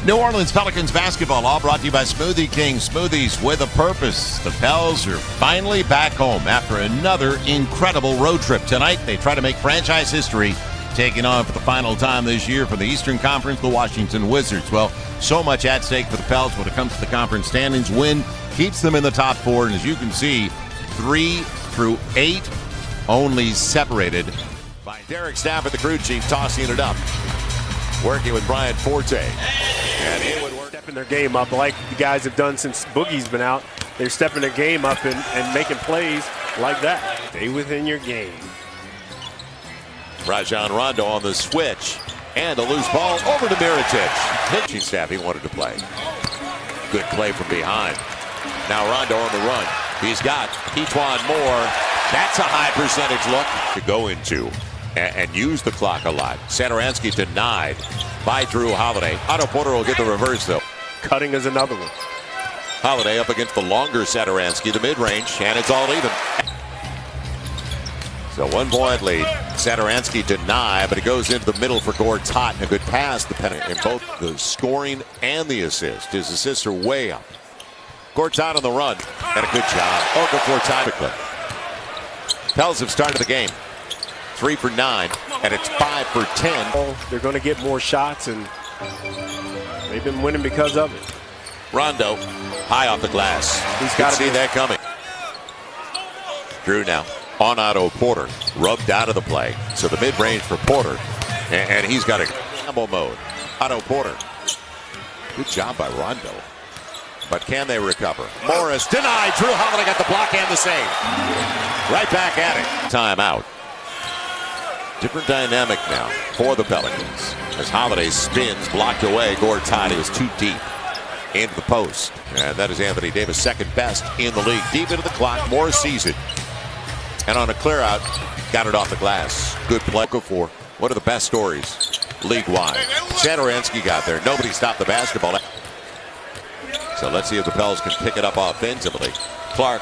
New Orleans Pelicans basketball, all brought to you by Smoothie King. Smoothies with a purpose. The Pels are finally back home after another incredible road trip. Tonight, they try to make franchise history, taking on for the final time this year from the Eastern Conference, the Washington Wizards. Well, so much at stake for the Pels when it comes to the conference standings. Win keeps them in the top four, and as you can see, 3 through 8 only separated by Derek Stafford, the crew chief, tossing it up. Working with Brian Forte. And it would work. Stepping their game up like the guys have done since Boogie's been out. They're stepping their game up and making plays like that. Stay within your game. Rajon Rondo on the switch. And a loose ball over to Mirotic. Pitching staff, he wanted to play. Good play from behind. Now Rondo on the run. He's got E'Twaun Moore. That's a high percentage look to go into and use the clock a lot. Satoransky denied by Drew Holiday. Otto Porter will get the reverse, though. Cutting is another one. Holiday up against the longer Satoransky, the mid-range, and it's all even. So 1 point lead. Satoransky denied, but it goes into the middle for Gortat. A good pass in both the scoring and the assist. His assists are way up. Gortat on the run, and a good job. Okafor typically. Pels have started the game 3 for 9, and it's 5 for 10. They're going to get more shots, and they've been winning because of it. Rondo, high off the glass. He's got to see that coming. Drew now on Otto Porter, rubbed out of the play. So the mid-range for Porter, and he's got a gamble mode. Otto Porter, good job by Rondo. But can they recover? Morris denied. Drew Holiday got the block and the save. Right back at it. Timeout. Different dynamic now for the Pelicans. As Holiday spins, blocked away. Gortat is too deep into the post. And that is Anthony Davis, second best in the league. Deep into the clock. Morris sees it. And on a clear out, got it off the glass. Good play for one of the best stories league-wide. Satoransky got there. Nobody stopped the basketball. So let's see if the Pels can pick it up offensively. Clark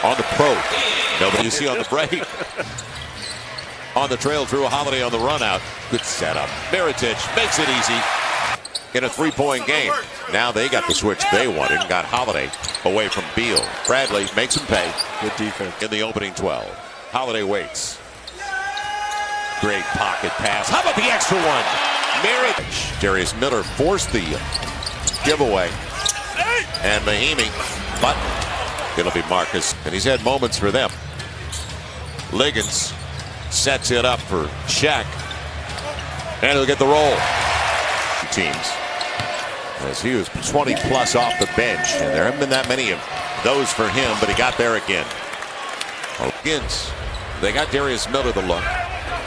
on the probe. Nobody you see on the break. On the trail, Drew Holiday on the run out. Good setup. Mirotic makes it easy in a 3-point game. Now they got the switch they wanted and got Holiday away from Beal. Bradley makes him pay. Good defense in the opening 12. Holiday waits. Great pocket pass. How about the extra one? Mirotic. Darius Miller forced the giveaway. And Mahimi, but it'll be Marcus. And he's had moments for them. Liggins sets it up for Shaq. And he'll get the roll. Teams. As he was 20 plus off the bench. And there haven't been that many of those for him, but he got there again. Liggins. They got Darius Miller the look.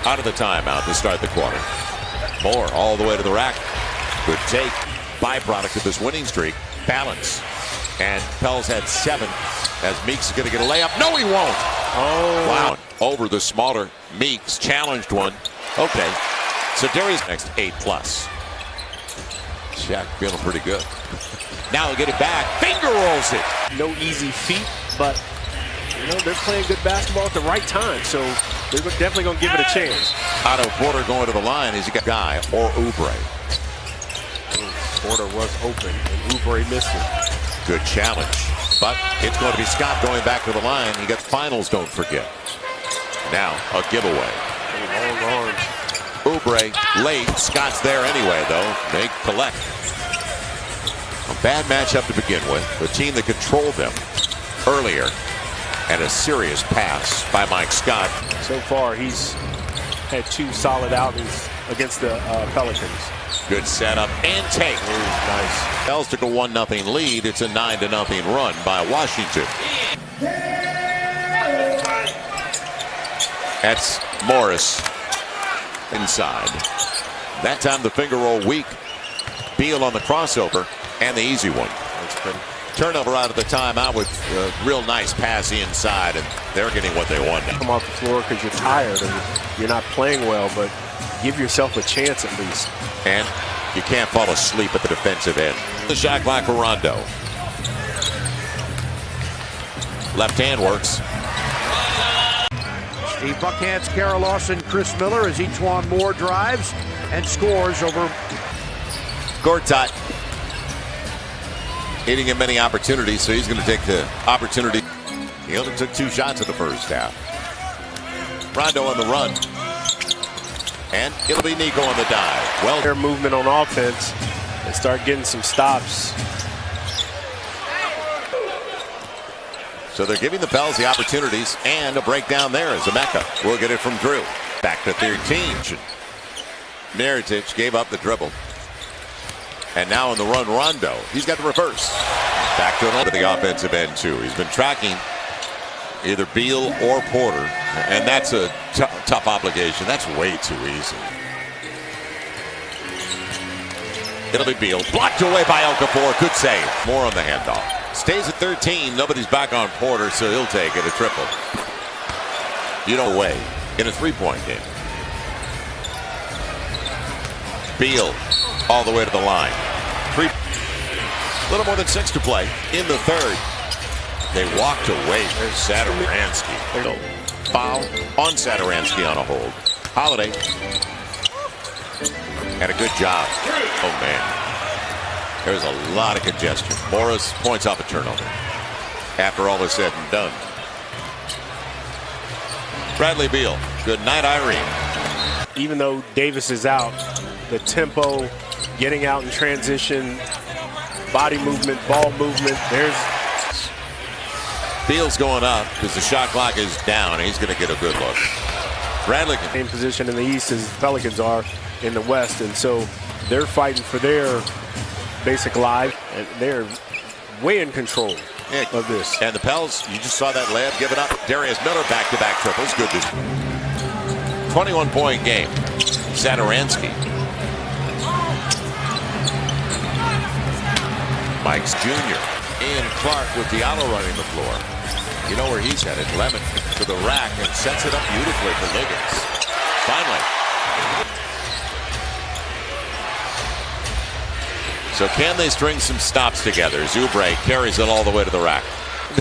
Out of the timeout to start the quarter. Moore all the way to the rack. Good take. Byproduct of this winning streak. Balance. And Pels had 7 as Meeks is going to get a layup. No, he won't. Oh, wow. Over the smaller Meeks. Challenged one. Okay. So Darius next 8 plus. Shaq feeling pretty good. Now he'll get it back. Finger rolls it. No easy feat, but they're playing good basketball at the right time. So they're definitely going to give it a chance. Otto Porter going to the line. He's got Guy or Oubre. Porter was open, and Oubre missed it. Good challenge. But it's going to be Scott going back to the line. He got finals, don't forget. Now, a giveaway. Long arms. Oubre late. Scott's there anyway, though. They collect. A bad matchup to begin with. The team that controlled them earlier. And a serious pass by Mike Scott. So far, he's had 2 solid outings against the Pelicans. Good setup and take. Nice. Pels took a 1-0 lead. It's a 9-0 run by Washington. That's Morris inside. That time the finger roll weak. Beal on the crossover and the easy one. Turnover out of the timeout with a real nice pass inside, and they're getting what they want. Come off the floor because you're tired and you're not playing well, but give yourself a chance at least. And you can't fall asleep at the defensive end. The shot clock for Rondo. Left hand works. He buckhands Carol Lawson, Chris Miller as E'Twaun Moore drives and scores over. Gortat hitting him many opportunities, so he's going to take the opportunity. He only took 2 shots in the first half. Rondo on the run. And it'll be Nico on the dive. Well, their movement on offense and start getting some stops. so they're giving the Pels the opportunities, and a breakdown there as Emeka will get it from Drew. Back to 13. Mirotic gave up the dribble. And now on the run, Rondo. He's got the reverse. Back to the offensive end, too. He's been tracking either Beal or Porter, and that's a tough obligation. That's way too easy. It'll be Beal. Blocked away by Okafor. Good save. More on the handoff. Stays at 13. Nobody's back on Porter, so he'll take it. A triple. You know, away in a three-point game. Beal all the way to the line. A little more than 6 to play in the third. They walked away. There's Satoransky. Foul on Satoransky on a hold. Holiday. And a good job. Oh, man. There's a lot of congestion. Morris points off a turnover. After all is said and done. Bradley Beal. Good night, Irene. Even though Davis is out, the tempo, getting out in transition, body movement, ball movement, there's... Beal's going up because the shot clock is down. He's going to get a good look. Bradley. Same position in the East as the Pelicans are in the West, and so they're fighting for their basic lives, and they're way in control of this. And the Pels, you just saw that layup given up. Darius Miller back-to-back triples. Good. 21-point game. Satoransky. Mike's Jr. Ian Clark with Diallo running the floor. You know where he's headed. Lemon to the rack and sets it up beautifully for Liggins. Finally. So can they string some stops together? Oubre carries it all the way to the rack.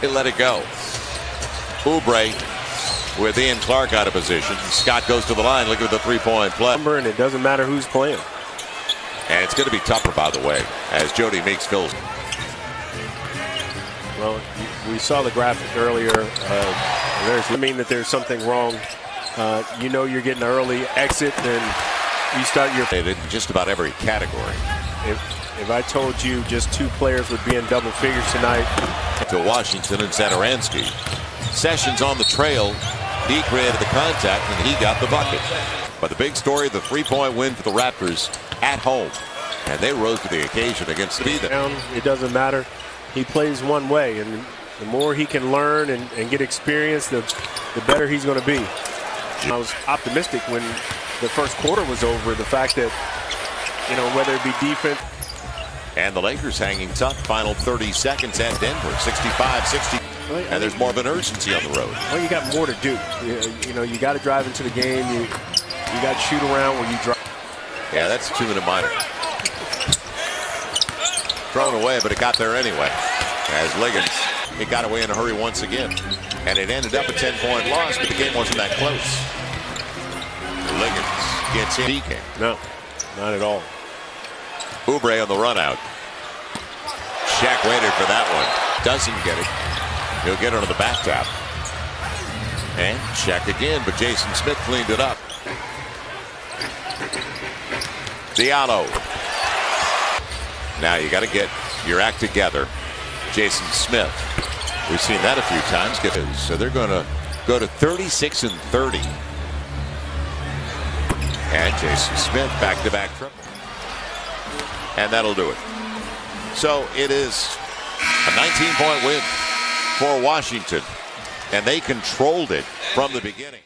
They let it go. Oubre with Ian Clark out of position. Scott goes to the line. Look at the three-point play. And it doesn't matter who's playing. And it's going to be tougher, by the way, as Jody Meeks fills. Well, we saw the graphic earlier. I mean that there's something wrong. You know you're getting an early exit, and you start your... In just about every category. If I told you just 2 players would be in double figures tonight. To Washington and Satoransky. Sessions on the trail. He created the contact, and he got the bucket. But the big story, the 3-point win for the Raptors at home. And they rose to the occasion against the down. It doesn't matter. He plays one way, and the more he can learn and get experience, the better he's going to be. I was optimistic when the first quarter was over. The fact that, you know, whether it be defense. And the Lakers hanging tough. Final 30 seconds at Denver. 65-60. And there's more of an urgency on the road. Well, you got more to do. You know, you got to drive into the game. You got to shoot around where you drive. Yeah, that's a 2-minute minor. Thrown away, but it got there anyway. As Liggins, it got away in a hurry once again. And it ended up a 10-point loss, but the game wasn't that close. Liggins gets in. DK. No, not at all. Oubre on the run out. Shaq waited for that one. Doesn't get it. He'll get it on the back tap. And Shaq again, but Jason Smith cleaned it up. Diallo. Now you got to get your act together. Jason Smith. We've seen that a few times. So they're going to go to 36-30. And Jason Smith back-to-back triple. And that'll do it. So it is a 19-point win for Washington. And they controlled it from the beginning.